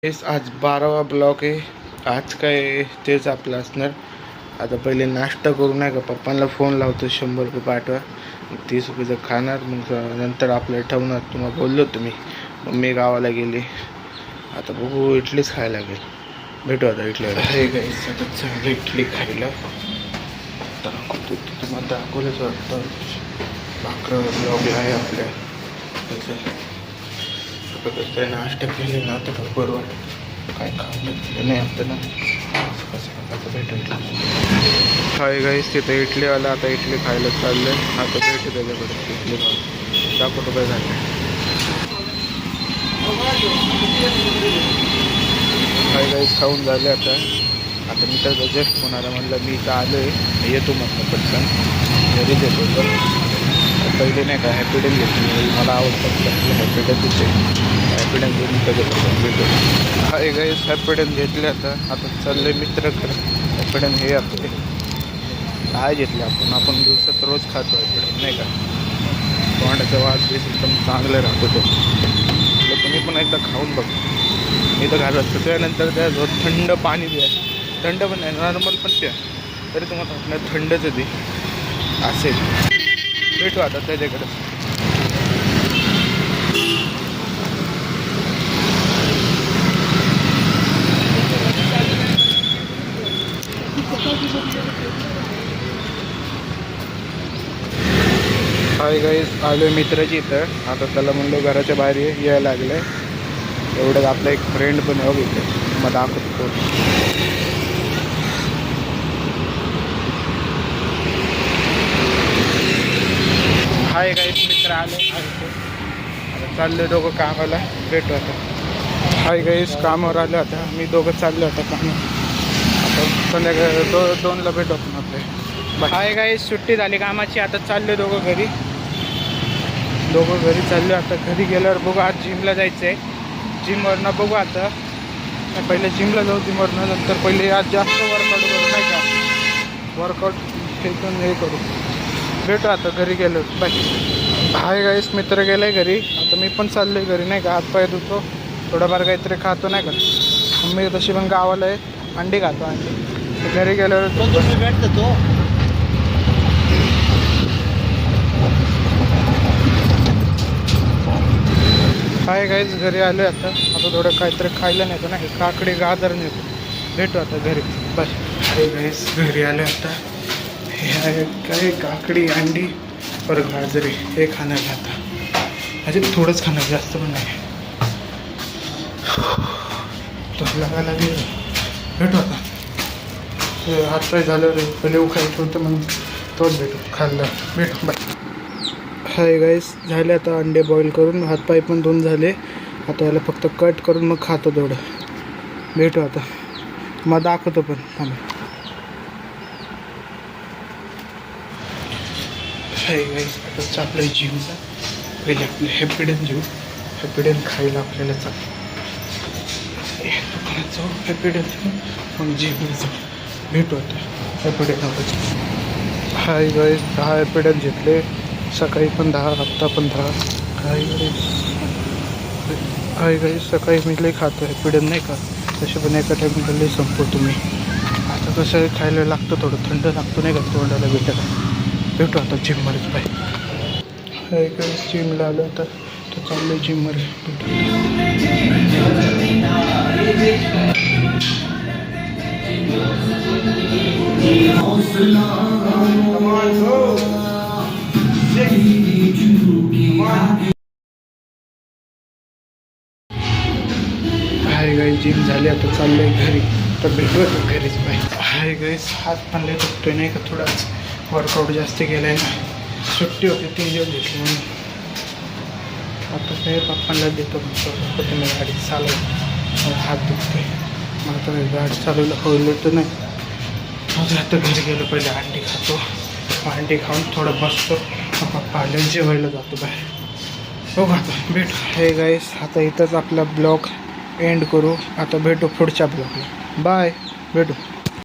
आज 12वा ब्लॉक आहे. आज काय तेच आपलं असणार. आता पहिले नाश्ता करू नाही का, पप्पांना फोन लावतो 100 रुपये पाठवा, 30 रुपयेचं खाणार, मग नंतर आपल्याला ठेवणार. तुम्हाला बोललो तुम्ही, मम्मी गावाला गेली. आता बघू, इडलीच खायला लागेल. भेटू आता इडलीला. हे काय चांगलं इडली खायला तुम्हाला दाखवलंच वाटतं. भाकर ब्लॉगला आहे आपल्या त्याचं नाश्ता केले ना, तर बरोबर काय खाल्लं नाही आपल्याला. हाय गाईस, तिथं इडलीवाला आता इडली खायला चाललं आहे. आता भेटू त्याच्याकडे इडली खाऊ दाखवतो काय झालं. हाय गाईस, खाऊन झाले आता. आता मी तर जस्ट होणार म्हणलं, मी इथं आलो आहे, येतो म्हटलं पटकन घरीच येतो. तर पहिले नाही का हॅपीडेंट घेतली, मला आवडतात हॅपीडेंटच आहे. हॅपीडेंट घेऊन कधी भेटू. हाय गाईस, हॅपीडेंट घेतले. आता चाललं आहे मित्राकडे. हॅपीडेंट हे आपले काय घेतले आपण दिवसात रोज खातो हॅपीडेंट नाही का. तोंडाचा वास बेस एकदम चांगलं राहतो तो. तुम्ही पण एकदा खाऊन बघ. मी तर घालत असतो. त्यानंतर त्या थंड पाणी द्या. थंड पण नाही, नॉर्मल पण प्या, तरी तुम्हाला वाटणार थंडच आहे ते असेल. भेटू आता त्याच्याकडे. हाय गाईस, आलो मित्राची इथं. आता त्याला म्हणलं घराच्या बाहेर यायला लागलं. एवढं आपला एक फ्रेंड पण आहे इथे, मग दाखवतो. हाय गाईस, मित्र आले. आता चालले दोघं कामाला. भेटू आता. हाय गाईस, कामावर आलो. आता मी दोघं चाललो आता कामावर. आता संध्याकाळी 2ला भेटू आपण आपले. हाय गाईस, सुट्टी झाली कामाची. आता चाललो दोघं घरी चाललो. आता घरी गेल्यावर बघू. आज जिमला जायचं आहे. जिमवरनं बघू. आता पहिले जिमला जाऊ, जिमवरनं नंतर पहिले आज जास्त वर्कआउट करू नाही का. वर्कआउट खेळून हे करू. भेटू आता घरी गेलो. बाय. हाय गाईस, मित्र गेलाय घरी. आता मी पण चाललो आहे घरी नाही का. हातपाय धुतो, थोडंफार काहीतरी खातो नाही का. मम्मी तशी पण गावाला आहे, अंडी खातो. अंडी घरी गेल्यावर भेटतो तो. हाय गाईस, घरी आलो आहे. आता थोडं काहीतरी खायला नेतो ना, काकडी गाजर नेतो. भेटू आता घरी. बस. हाय गाईस, घरी आलो आता. हे आहे काय, काकडी, अंडी और गाजरे हे खाणार आता. अजून थोडंच खाणार, जास्त पण नाही. तर लागायला लागेल. भेटू आता. हातपाय झालं रे, पहिले उखायचं होतं मग तोच भेटू. खाल्लं भेटू. बाय. हाय गाईस, झाले आता अंडे बॉईल करून. हातपाय पण धुवून झाले. आता याला फक्त कट करून मग खातो तेवढं. भेटू आता. मग दाखवतो पण थांबा. हाय गाईस, आता आपलं जिमचा पहिले आपले हॅपीडेंट घेऊ. हॅपीडेंट खायला आपल्याला दुकानात जाऊ. हॅपीडेंट घेऊ, मग जिमला जाऊ. भेटू आता हॅपीडेंट. हाय गाईस, 10 हॅपीडेंट घेतले. सकाळी पण 10, आत्ता पण 10. हाय गाईस, सकाळी मी लई खातो हॅपीडेंट नाही का. तसे पण एका टाईमला लई संपवतो मी. आता कसं खायला लागतं, थोडं थंड लागतो नाही का तोंडाला भेटायला. भेटू आता जिमवरच. बाय. हाय गाईस, जिमला आलो आता. तर चाललो जिमवर. हाय गाईस, जिम झाली. आता चाललोय घरी. तर भेटू घरीच. बाय. हाय गाईस, हात पण लय दुखतोय नाही का. थोडाच वर्कआउट जास्त केलं आहे ना. सुट्टी होती 3 दिवस घेतली म्हणून. आता काय पप्पांना देतो म्हणतो, तुम्ही गाडी चालव. हात दुखते मला तर. गाडी चालवलं होईल तर नाही. मग आता घरी गेलो, पहिले अंडी खातो. अंडी खाऊन थोडं बसतो. पप्पा आले जेवायला जातो बाहेर. हो का, आता भेटू. हे गाईस, आता इथंच आपला ब्लॉग एंड करू. आता भेटू पुढच्या ब्लॉगला. बाय. भेटू.